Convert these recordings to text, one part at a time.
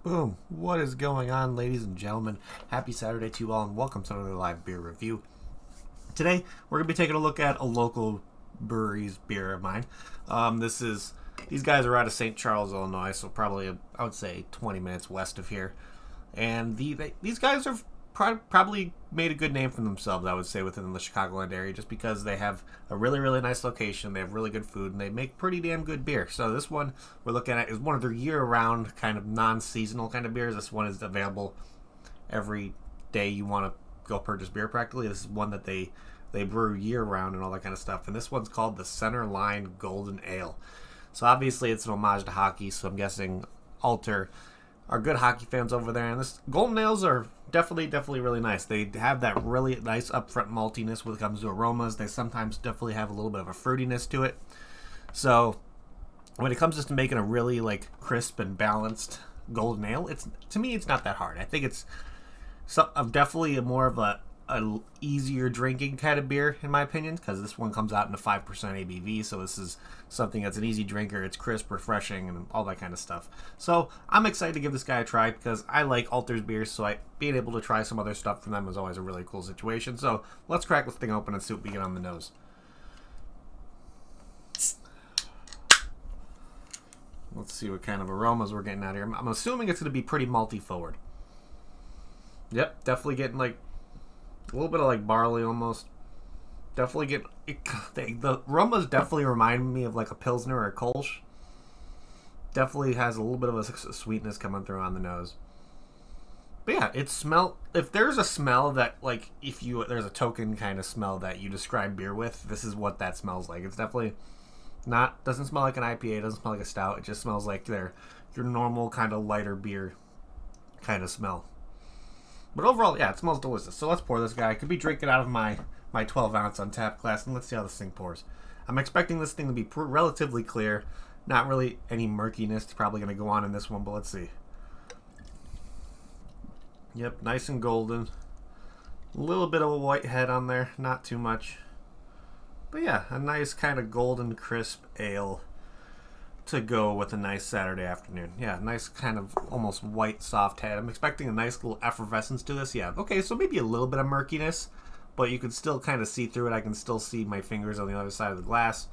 Boom. What is going on, ladies and gentlemen? Happy Saturday to you all, and welcome to another live beer review. Today, we're going to be taking a look at a local brewery's beer of mine. These guys are out of St. Charles, Illinois, so probably, I would say, 20 minutes west of here. And these guys have probably made a good name for themselves, I would say, within the Chicagoland area, just because they have a really, really nice location, they have really good food, and they make pretty damn good beer. So this one we're looking at is one of their year-round kind of non-seasonal kind of beers. This one is available every day you want to go purchase beer practically. This is one that they brew year-round and all that kind of stuff. And this one's called the Center Line Golden Ale. So obviously it's an homage to hockey, so I'm guessing Alter are good hockey fans over there. And this Golden Ales are definitely really nice. They have that really nice upfront maltiness when it comes to aromas. They sometimes definitely have a little bit of a fruitiness to it. So when it comes just to making a really crisp and balanced golden ale, to me it's not that hard. I think it's definitely more of a easier drinking kind of beer in my opinion, because this one comes out in a 5% ABV, so this is something that's an easy drinker. It's crisp, refreshing, and all that kind of stuff. So I'm excited to give this guy a try because I like Alter's beers, so being able to try some other stuff from them is always a really cool situation. So let's crack this thing open and see what we get on the nose. Let's see what kind of aromas we're getting out here. I'm assuming it's going to be pretty malty forward. Yep, definitely getting like a little bit of like barley almost. Definitely get the aromas definitely remind me of like a Pilsner or a Kolsch. Definitely has a little bit of a sweetness coming through on the nose. But yeah, if there's a smell that like there's a token kind of smell that you describe beer with, this is what that smells like. It's definitely doesn't smell like an IPA, doesn't smell like a stout. It just smells like your normal kind of lighter beer kind of smell. But overall, yeah, it smells delicious. So let's pour this guy. I could be drinking out of my 12-ounce Untapped glass, and let's see how this thing pours. I'm expecting this thing to be relatively clear. Not really any murkiness. It's probably going to go on in this one, but let's see. Yep, nice and golden. A little bit of a white head on there, not too much. But yeah, a nice kind of golden crisp ale to go with a nice Saturday afternoon. Yeah, nice kind of almost white soft head. I'm expecting a nice little effervescence to this. Yeah, okay, so maybe a little bit of murkiness, but you can still kind of see through it. I can still see my fingers on the other side of the glass.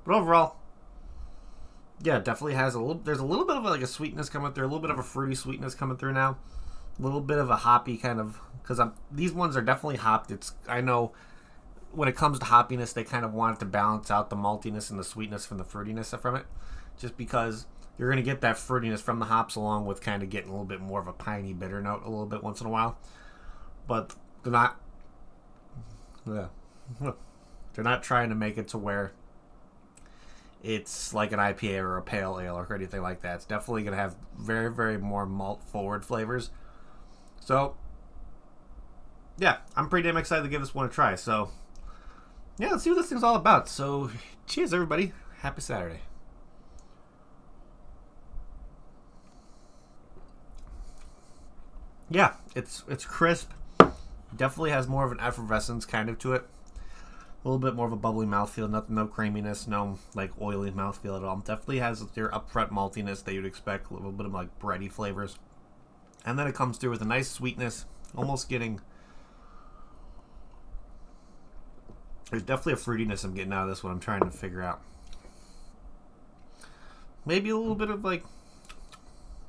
But overall, yeah, definitely has there's a little bit of like a sweetness coming through, a little bit of a fruity sweetness coming through now. A little bit of a hoppy kind of, because these ones are definitely hopped. I know when it comes to hoppiness, they kind of want it to balance out the maltiness and the sweetness from the fruitiness from it, just because you're going to get that fruitiness from the hops along with kind of getting a little bit more of a piney bitter note a little bit once in a while. But they're not trying to make it to where it's like an IPA or a pale ale or anything like that. It's definitely going to have very, very more malt forward flavors. So yeah, I'm pretty damn excited to give this one a try. So yeah, let's see what this thing's all about. So cheers, everybody. Happy Saturday. Yeah, it's crisp. Definitely has more of an effervescence kind of to it. A little bit more of a bubbly mouthfeel. No creaminess, no like oily mouthfeel at all. Definitely has your upfront maltiness that you'd expect. A little bit of like bready flavors. And then it comes through with a nice sweetness. Almost getting... There's definitely a fruitiness I'm getting out of this one. I'm trying to figure out. Maybe a little bit of like...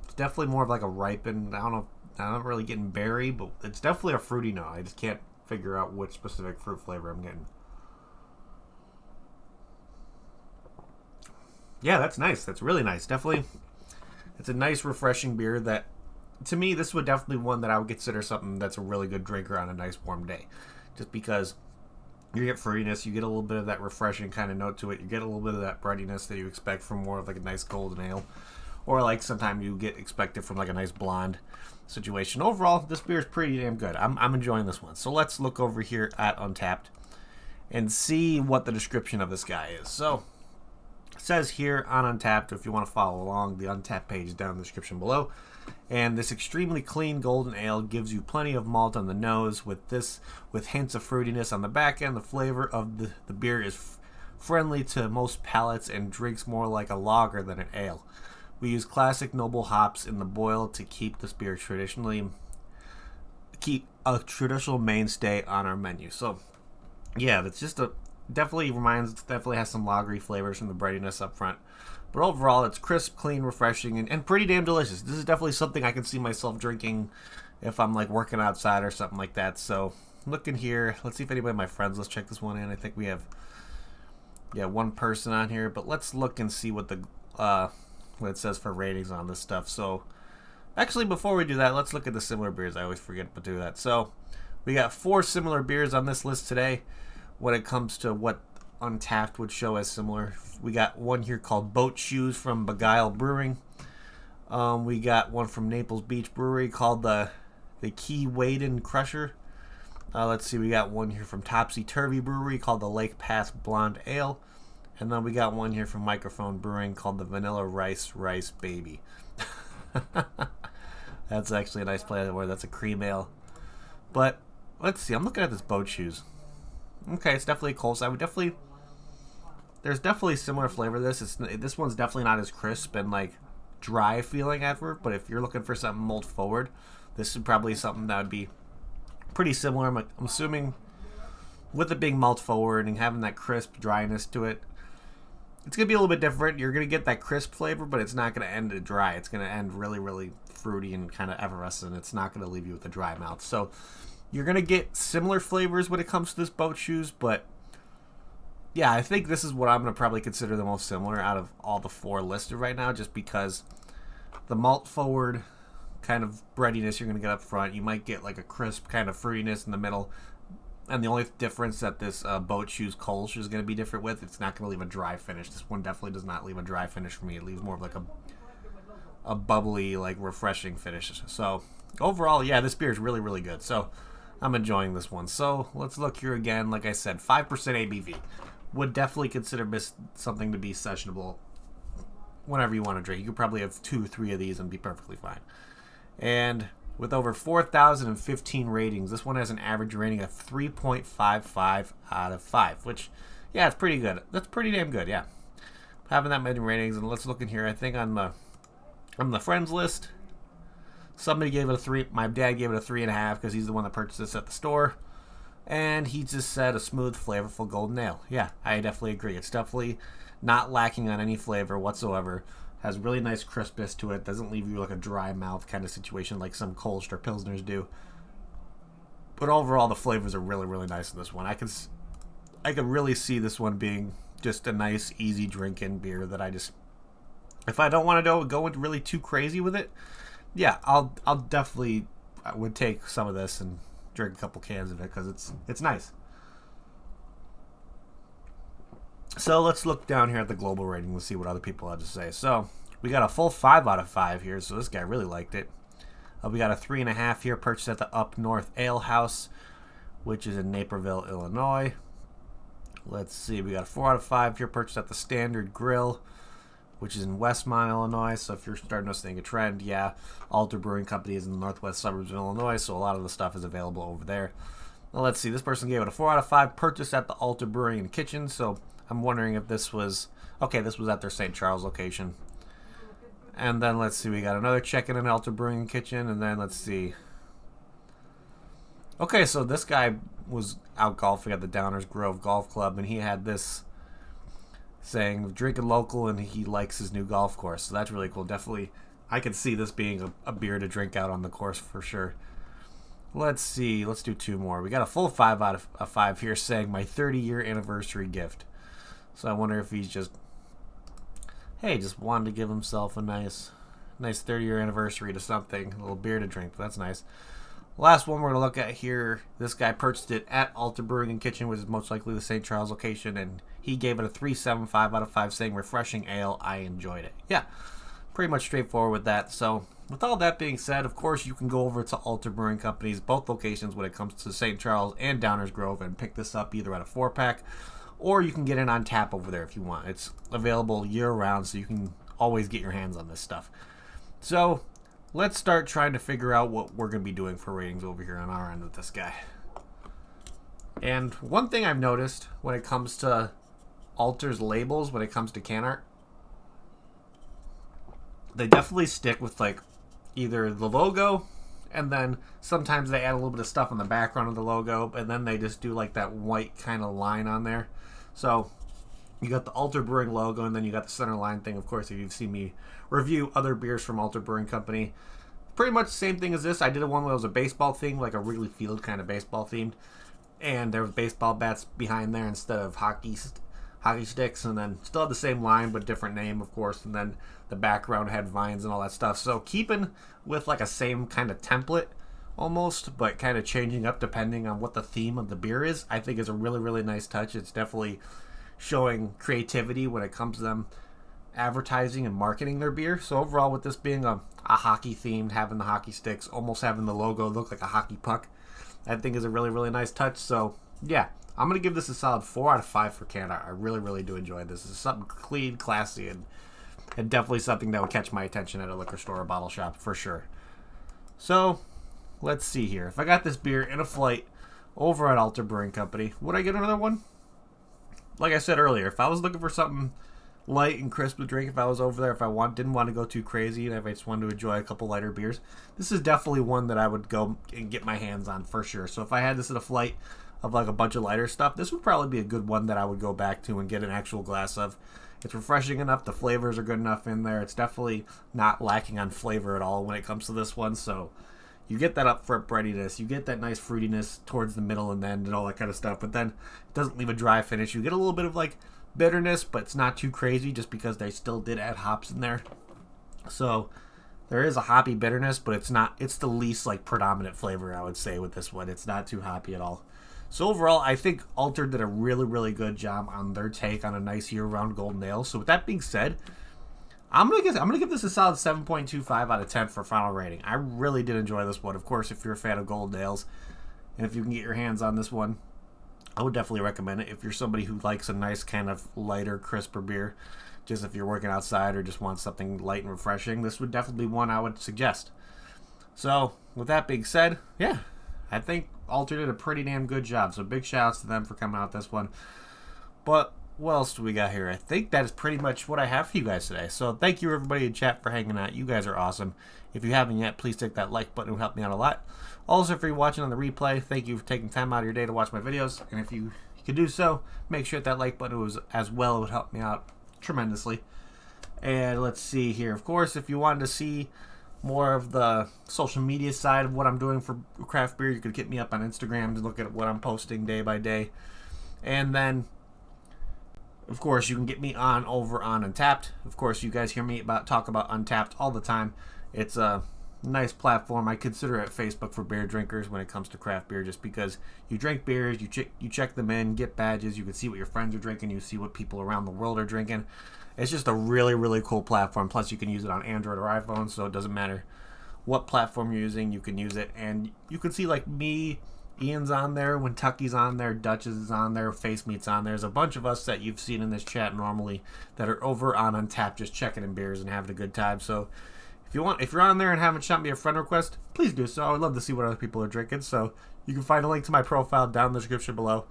It's definitely more of like a ripened... I don't know. I'm not really getting berry, but it's definitely a fruity note. I just can't figure out which specific fruit flavor I'm getting. Yeah, that's nice. That's really nice. Definitely, it's a nice, refreshing beer that, to me, this would definitely be one that I would consider something that's a really good drinker on a nice, warm day. Just because you get fruitiness, you get a little bit of that refreshing kind of note to it, you get a little bit of that breadiness that you expect from more of like a nice golden ale. Or like sometimes you get expected from like a nice blonde situation. Overall, this beer is pretty damn good. I'm enjoying this one. So let's look over here at Untapped and see what the description of this guy is. So it says here on Untapped, if you want to follow along, the Untapped page is down in the description below. And this extremely clean golden ale gives you plenty of malt on the nose with hints of fruitiness on the back end. The flavor of the beer is friendly to most palates and drinks more like a lager than an ale. We use classic noble hops in the boil to keep this beer keep a traditional mainstay on our menu. So, yeah, it's just definitely has some lagery flavors from the breadiness up front. But overall, it's crisp, clean, refreshing, and pretty damn delicious. This is definitely something I can see myself drinking if I'm like working outside or something like that. So, looking here, let's see if anybody of my friends, let's check this one in. I think we have, one person on here, but let's look and see what what it says for ratings on this stuff. So actually, before we do that, let's look at the similar beers. I always forget to do that. So we got 4 similar beers on this list today when it comes to what Untapped would show as similar. We got one here called Boat Shoes from Beguile Brewing. We got one from Naples Beach Brewery called the Key Waden Crusher. Let's see, we got one here from Topsy Turvy Brewery called the Lake Pass Blonde Ale. And then we got one here from Microphone Brewing called the Vanilla Rice Baby. That's actually a nice play on the word. That's a cream ale. But let's see. I'm looking at this boat shoes. Okay, it's definitely a cold. I would definitely. There's definitely similar flavor to this. This one's definitely not as crisp and like dry feeling ever. But if you're looking for something malt forward, this is probably something that would be pretty similar. I'm assuming with it being malt forward and having that crisp dryness to it, it's gonna be a little bit different. You're gonna get that crisp flavor, but it's not gonna end dry. It's gonna end really, really fruity and kind of effervescent. It's not gonna leave you with a dry mouth. So you're gonna get similar flavors when it comes to this boat shoes, but yeah, I think this is what I'm going to probably consider the most similar out of all the four listed right now, just because the malt forward kind of breadiness you're going to get up front. You might get like a crisp kind of fruitiness in the middle. And the only difference that this boat shoes Kolsch is going to be different with, it's not going to leave a dry finish. This one definitely does not leave a dry finish for me. It leaves more of like a bubbly, like refreshing finish. So overall, yeah, this beer is really, really good. So I'm enjoying this one. So let's look here again. Like I said, 5% ABV. Would definitely consider something to be sessionable whenever you want to drink. You could probably have 2 or 3 of these and be perfectly fine. And with over 4,015 ratings, this one has an average rating of 3.55 out of 5, which, yeah, it's pretty good. That's pretty damn good, yeah. Having that many ratings, and let's look in here. I think on the friends list, somebody gave it a 3. My dad gave it a 3.5 because he's the one that purchased this at the store. And he just said a smooth, flavorful golden ale. Yeah, I definitely agree. It's definitely not lacking on any flavor whatsoever. Has really nice crispness to it. Doesn't leave you like a dry mouth kind of situation like some Kolsch or Pilsners do. But overall, the flavors are really, really nice in this one. I could really see this one being just a nice, easy drinking beer that if I don't want to go really too crazy with it, yeah, I'll definitely would take some of this and drink a couple cans of it because it's nice. So let's look down here at the global rating. Let's see what other people had to say. So we got a full 5 out of 5 here. So this guy really liked it. We got a 3.5 here, purchased at the Up North Ale House, which is in Naperville, Illinois. Let's see. We got a 4 out of 5 here, purchased at the Standard Grill, which is in Westmont, Illinois. So if you're starting to see a trend, yeah, Alter Brewing Company is in the northwest suburbs of Illinois, so a lot of the stuff is available over there. Well, let's see. This person gave it a 4 out of 5, purchased at the Alter Brewing and Kitchen. So I'm wondering if this was this was at their St. Charles location. And then let's see. We got another check-in at Alter Brewing and Kitchen. And then let's see. Okay, so this guy was out golfing at the Downers Grove Golf Club, and he had this saying drinking local and he likes his new golf course. So that's really cool. Definitely I could see this being a beer to drink out on the course for sure. Let's see, let's do 2 more. We got a full 5 out of 5 here saying my 30-year anniversary gift. So I wonder if he's just wanted to give himself a nice 30-year anniversary to something, a little beer to drink. That's nice. Last one we're going to look at here, this guy purchased it at Alter Brewing and Kitchen, which is most likely the St. Charles location, and he gave it a 3.75 out of 5, saying refreshing ale. I enjoyed it. Yeah, pretty much straightforward with that. So with all that being said, of course, you can go over to Alter Brewing Company's both locations when it comes to St. Charles and Downers Grove and pick this up either at a 4-pack or you can get it on tap over there if you want. It's available year-round, so you can always get your hands on this stuff. So let's start trying to figure out what we're going to be doing for ratings over here on our end with this guy. And one thing I've noticed when it comes to Alter's labels, when it comes to can art, they definitely stick with like either the logo, and then sometimes they add a little bit of stuff on the background of the logo, and then they just do like that white kind of line on there. So you got the Alter Brewing logo, and then you got the center line thing. Of course, if you've seen me review other beers from Alter Brewing Company, pretty much the same thing as this. I did one where it was a baseball theme, like a Wrigley Field kind of baseball themed, and there was baseball bats behind there instead of hockey sticks, and then still had the same line but different name, of course, and then the background had vines and all that stuff. So keeping with like a same kind of template almost, but kind of changing up depending on what the theme of the beer is, I think is a really, really nice touch. It's definitely showing creativity when it comes to them advertising and marketing their beer. So overall, with this being a hockey themed, having the hockey sticks, almost having the logo look like a hockey puck, I think is a really, really nice touch. So yeah, I'm going to give this a solid 4 out of 5 for can art. I really, really do enjoy this. This is something clean, classy, and definitely something that would catch my attention at a liquor store or bottle shop for sure. So let's see here. If I got this beer in a flight over at Alter Brewing Company. Would I get another one? Like I said earlier, if I was looking for something light and crisp to drink, if I was over there, if I didn't want to go too crazy, and if I just wanted to enjoy a couple lighter beers, this is definitely one that I would go and get my hands on for sure. So if I had this at a flight of like a bunch of lighter stuff, this would probably be a good one that I would go back to and get an actual glass of. It's refreshing enough, the flavors are good enough in there. It's definitely not lacking on flavor at all when it comes to this one, so you get that upfront breadiness, you get that nice fruitiness towards the middle and end and all that kind of stuff, but then it doesn't leave a dry finish. You get a little bit of like bitterness, but it's not too crazy just because they still did add hops in there. So there is a hoppy bitterness, but it's the least like predominant flavor, I would say, with this one. It's not too hoppy at all. So overall, I think Alter did a really, really good job on their take on a nice year-round golden ale. So with that being said, I'm gonna give this a solid 7.25 out of 10 for final rating. I really did enjoy this one. Of course, if you're a fan of golden ales, and if you can get your hands on this one, I would definitely recommend it. If you're somebody who likes a nice kind of lighter, crisper beer, just if you're working outside or just want something light and refreshing, this would definitely be one I would suggest. So with that being said, yeah, I think Alter did a pretty damn good job. So big shout outs to them for coming out with this one. But what else do we got here? I think that is pretty much what I have for you guys today. So thank you everybody in chat for hanging out. You guys are awesome. If you haven't yet, please click that like button. It will help me out a lot. Also, if you're watching on the replay, thank you for taking time out of your day to watch my videos. And if you can do so, make sure that like button was as well. It would help me out tremendously. And let's see here. Of course, if you wanted to see more of the social media side of what I'm doing for craft beer, you could hit me up on Instagram to look at what I'm posting day by day. And then, of course, you can get me over on Untapped. Of course, you guys hear me talk about Untapped all the time. It's a nice platform. I consider it Facebook for beer drinkers when it comes to craft beer, just because you drink beers, you check them in, get badges, you can see what your friends are drinking, you see what people around the world are drinking. It's just a really, really cool platform. Plus, you can use it on Android or iPhone, so it doesn't matter what platform you're using, you can use it. And you can see like me, Ian's on there, when Tucky's on there, Dutchess is on there, Face Meat's on there. There's a bunch of us that you've seen in this chat normally that are over on Untapped just checking in beers and having a good time. So if you're on there and haven't shot me a friend request, please do so. I would love to see what other people are drinking. So you can find a link to my profile down in the description below.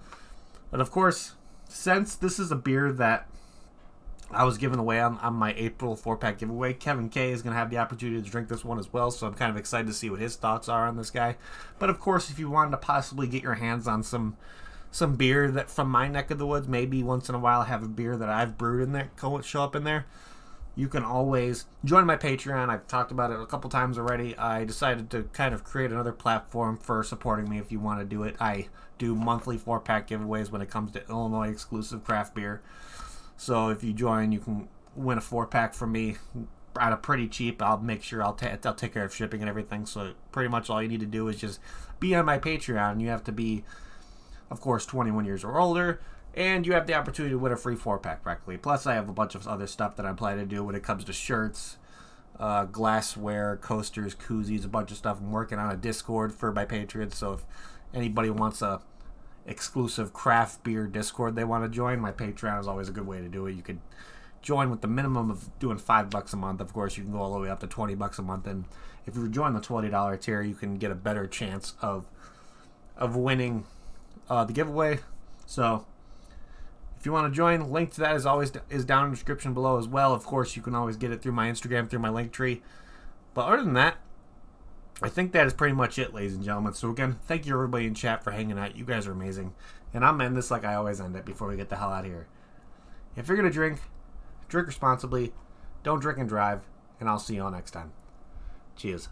And of course, since this is a beer that I was giving away on my April 4-pack giveaway, Kevin K is going to have the opportunity to drink this one as well, so I'm kind of excited to see what his thoughts are on this guy. But of course, if you wanted to possibly get your hands on some beer that from my neck of the woods, maybe once in a while have a beer that I've brewed in there show up in there, you can always join my Patreon. I've talked about it a couple times already. I decided to kind of create another platform for supporting me if you want to do it. I do monthly 4-pack giveaways when it comes to Illinois exclusive craft beer. So if you join, you can win a 4-pack from me at a pretty cheap. I'll make sure I'll take care of shipping and everything. So pretty much all you need to do is just be on my Patreon. You have to be, of course, 21 years or older, and you have the opportunity to win a free 4-pack practically. Plus, I have a bunch of other stuff that I'm planning to do when it comes to shirts, glassware, coasters, koozies, a bunch of stuff. I'm working on a Discord for my patrons. So if anybody wants a exclusive craft beer Discord they want to join, my Patreon is always a good way to do it. You could join with the minimum of doing $5 a month. Of course, you can go all the way up to $20 a month, and if you join the $20 tier, you can get a better chance of winning the giveaway. So if you want to join, link to that is down in the description below as well. Of course, you can always get it through my Instagram, through my link tree. But other than that, I think that is pretty much it, ladies and gentlemen. So again, thank you everybody in chat for hanging out. You guys are amazing. And I'm ending this like I always end it before we get the hell out of here. If you're going to drink responsibly. Don't drink and drive. And I'll see you all next time. Cheers.